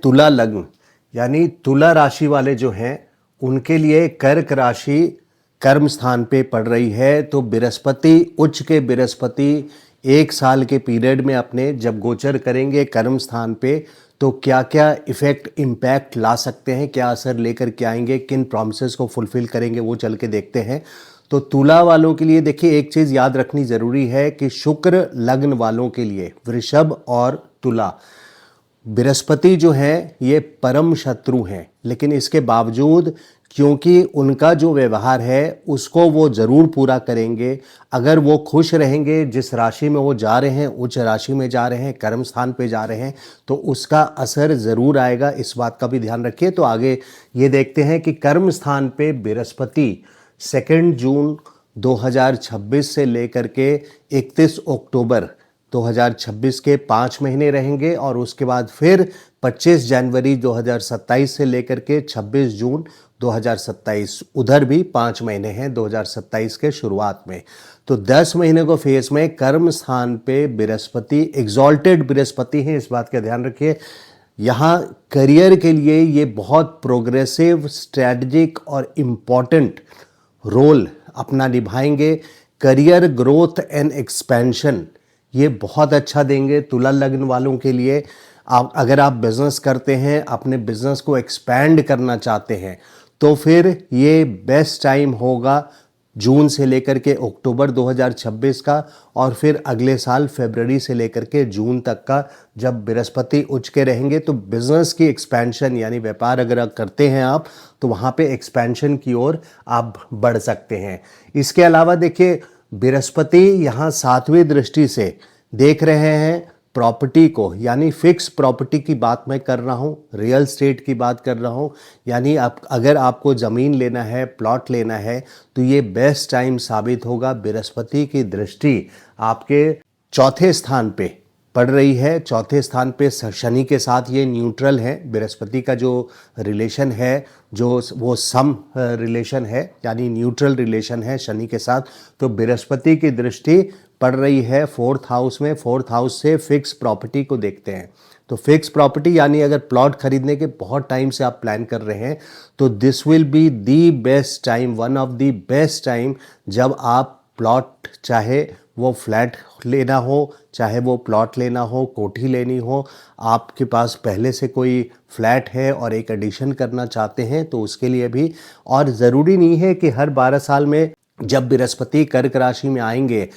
तुला लग्न यानी तुला राशि वाले जो हैं उनके लिए कर्क राशि कर्म स्थान पे पड़ रही है। तो बृहस्पति उच्च के बृहस्पति 1 साल के पीरियड में अपने जब गोचर करेंगे कर्म स्थान पे तो क्या क्या इफेक्ट इम्पैक्ट ला सकते हैं, क्या असर लेकर के आएंगे, किन प्रॉमिसेस को फुलफिल करेंगे, वो चल के देखते हैं। तो तुला वालों के लिए देखिए एक चीज़ याद रखनी ज़रूरी है कि शुक्र लग्न वालों के लिए वृषभ और तुला, बृहस्पति जो है ये परम शत्रु हैं, लेकिन इसके बावजूद क्योंकि उनका जो व्यवहार है उसको वो ज़रूर पूरा करेंगे। अगर वो खुश रहेंगे जिस राशि में वो जा रहे हैं, उच्च राशि में जा रहे हैं, कर्म स्थान पे जा रहे हैं, तो उसका असर ज़रूर आएगा। इस बात का भी ध्यान रखिए। तो आगे ये देखते हैं कि कर्म स्थान पे बृहस्पति 2 जून 2026 से लेकर के 31 अक्टूबर 2026 के 5 महीने रहेंगे और उसके बाद फिर 25 जनवरी 2027 से लेकर के 26 जून 2027 उधर भी 5 महीने हैं 2027 के शुरुआत में। तो 10 महीने को फेस में कर्म स्थान पे बृहस्पति एग्जॉल्टेड बृहस्पति हैं, इस बात का ध्यान रखिए। यहाँ करियर के लिए ये बहुत प्रोग्रेसिव, स्ट्रैटेजिक और इम्पॉर्टेंट रोल अपना निभाएंगे। करियर ग्रोथ एंड एक्सपेंशन ये बहुत अच्छा देंगे तुला लग्न वालों के लिए। अगर आप बिज़नेस करते हैं, अपने बिज़नेस को एक्सपैंड करना चाहते हैं, तो फिर ये बेस्ट टाइम होगा जून से लेकर के अक्टूबर 2026 का, और फिर अगले साल फरवरी से लेकर के जून तक का जब बृहस्पति उच्च के रहेंगे। तो बिज़नेस की एक्सपेंशन यानी व्यापार अगर करते हैं आप, तो वहाँ पे एक्सपेंशन की ओर आप बढ़ सकते हैं। इसके अलावा देखिए बृहस्पति यहाँ 7वीं दृष्टि से देख रहे हैं प्रॉपर्टी को, यानी फिक्स प्रॉपर्टी की बात मैं कर रहा हूँ, रियल स्टेट की बात कर रहा हूँ। यानी आप अगर आपको ज़मीन लेना है, प्लॉट लेना है, तो ये बेस्ट टाइम साबित होगा। बृहस्पति की दृष्टि आपके चौथे स्थान पे पड़ रही है। चौथे स्थान पे शनि के साथ ये न्यूट्रल है। बृहस्पति का जो रिलेशन है जो वो सम रिलेशन है, यानी न्यूट्रल रिलेशन है शनि के साथ। तो बृहस्पति की दृष्टि पड़ रही है 4th हाउस में। 4th हाउस से फिक्स प्रॉपर्टी को देखते हैं। तो फिक्स प्रॉपर्टी यानी अगर प्लॉट खरीदने के बहुत टाइम से आप प्लान कर रहे हैं, तो this will be the best time, one of the best time, जब आप प्लॉट, चाहे वो फ्लैट लेना हो, चाहे वो प्लॉट लेना हो, कोठी लेनी हो, आपके पास पहले से कोई फ्लैट है और एक एडिशन करना चाहते हैं, तो उसके लिए भी। और ज़रूरी नहीं है कि हर 12 साल में जब बृहस्पति कर्क राशि में आएंगे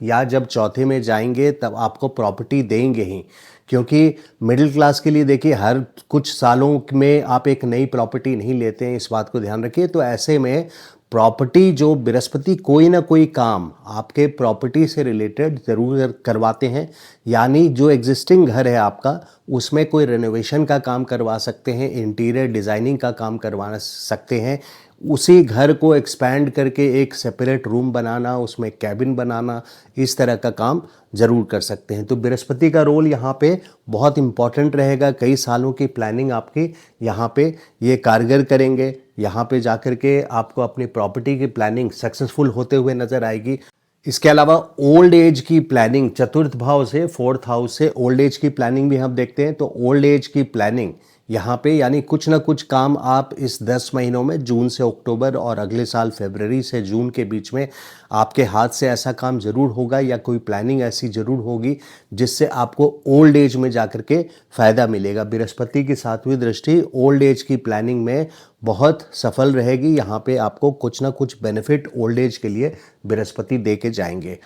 या जब चौथे में जाएंगे तब आपको प्रॉपर्टी देंगे ही, क्योंकि मिडिल क्लास के लिए देखिए हर कुछ सालों में आप एक नई प्रॉपर्टी नहीं लेते हैं, इस बात को ध्यान रखिए। तो ऐसे में प्रॉपर्टी जो बृहस्पति कोई ना कोई काम आपके प्रॉपर्टी से रिलेटेड ज़रूर करवाते हैं। यानी जो एग्जिस्टिंग घर है आपका, उसमें कोई रेनोवेशन का काम करवा सकते हैं, इंटीरियर डिज़ाइनिंग का काम करवा सकते हैं, उसी घर को एक्सपैंड करके एक सेपरेट रूम बनाना, उसमें कैबिन बनाना, इस तरह का काम ज़रूर कर सकते हैं। तो बृहस्पति का रोल यहाँ पे बहुत इम्पॉर्टेंट रहेगा। कई सालों की प्लानिंग आपकी यहाँ पे ये कारगर करेंगे। यहाँ पे जाकर के आपको अपनी प्रॉपर्टी की प्लानिंग सक्सेसफुल होते हुए नज़र आएगी। इसके अलावा ओल्ड एज की प्लानिंग, 4th भाव से 4th हाउस से ओल्ड एज की प्लानिंग भी हम देखते हैं। तो ओल्ड एज की प्लानिंग यहाँ पे यानी कुछ ना कुछ काम आप इस 10 महीनों में, जून से अक्टूबर और अगले साल फरवरी से जून के बीच में, आपके हाथ से ऐसा काम ज़रूर होगा या कोई प्लानिंग ऐसी ज़रूर होगी जिससे आपको ओल्ड एज में जाकर के फ़ायदा मिलेगा। बृहस्पति की 7वीं दृष्टि ओल्ड एज की प्लानिंग में बहुत सफल रहेगी। यहाँ पे आपको कुछ ना कुछ बेनिफिट ओल्ड एज के लिए बृहस्पति दे के जाएंगे।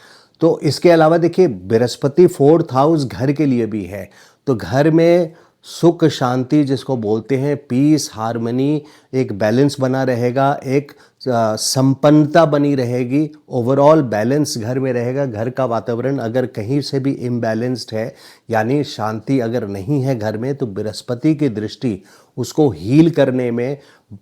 तो इसके अलावा देखिए बृहस्पति 4th हाउस घर के लिए भी है। तो घर में सुख शांति जिसको बोलते हैं, पीस, हार्मनी, एक बैलेंस बना रहेगा, एक संपन्नता बनी रहेगी, ओवरऑल बैलेंस घर में रहेगा। घर का वातावरण अगर कहीं से भी इम्बैलेंस्ड है, यानी शांति अगर नहीं है घर में, तो बृहस्पति की दृष्टि उसको हील करने में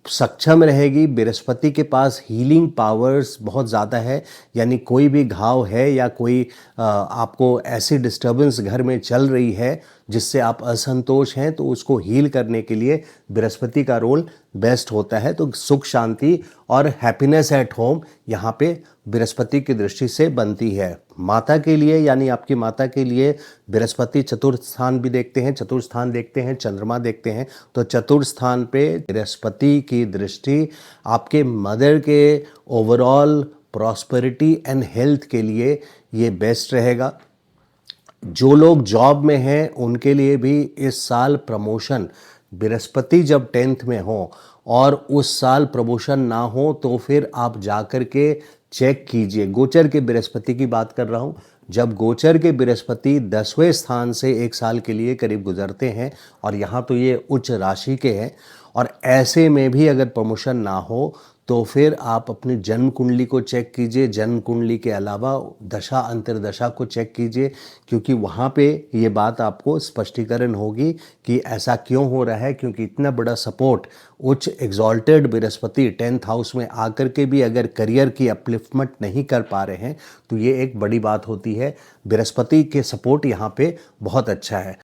सक्षम रहेगी। बृहस्पति के पास हीलिंग पावर्स बहुत ज़्यादा है। यानी कोई भी घाव है या कोई आपको ऐसी डिस्टर्बेंस घर में चल रही है जिससे आप असंतोष हैं, तो उसको हील करने के लिए बृहस्पति का रोल बेस्ट होता है। तो सुख शांति और हैप्पीनेस एट होम यहाँ पे बृहस्पति की दृष्टि से बनती है। माता के लिए यानी आपकी माता के लिए बृहस्पति चतुर्थ स्थान भी देखते हैं, चतुर्थ स्थान देखते हैं, चंद्रमा देखते हैं, तो चतुर्थ स्थान पे बृहस्पति की दृष्टि आपके मदर के ओवरऑल प्रॉस्पेरिटी एंड हेल्थ के लिए ये बेस्ट रहेगा। जो लोग जॉब में हैं उनके लिए भी इस साल प्रमोशन, बृहस्पति जब 10th में हो और उस साल प्रमोशन ना हो तो फिर आप जाकर के चेक कीजिए। गोचर के बृहस्पति की बात कर रहा हूँ। जब गोचर के बृहस्पति 10वें स्थान से एक साल के लिए करीब गुजरते हैं और यहाँ तो ये उच्च राशि के हैं, और ऐसे में भी अगर प्रमोशन ना हो तो फिर आप अपनी जन्म कुंडली को चेक कीजिए। जन्म कुंडली के अलावा दशा अंतर्दशा को चेक कीजिए, क्योंकि वहाँ पे ये बात आपको स्पष्टीकरण होगी कि ऐसा क्यों हो रहा है। क्योंकि इतना बड़ा सपोर्ट उच्च एग्जॉल्टेड बृहस्पति 10th हाउस में आकर के भी अगर करियर की अपलिफ्टमेंट नहीं कर पा रहे हैं तो ये एक बड़ी बात होती है। बृहस्पति के सपोर्ट यहाँ पे बहुत अच्छा है।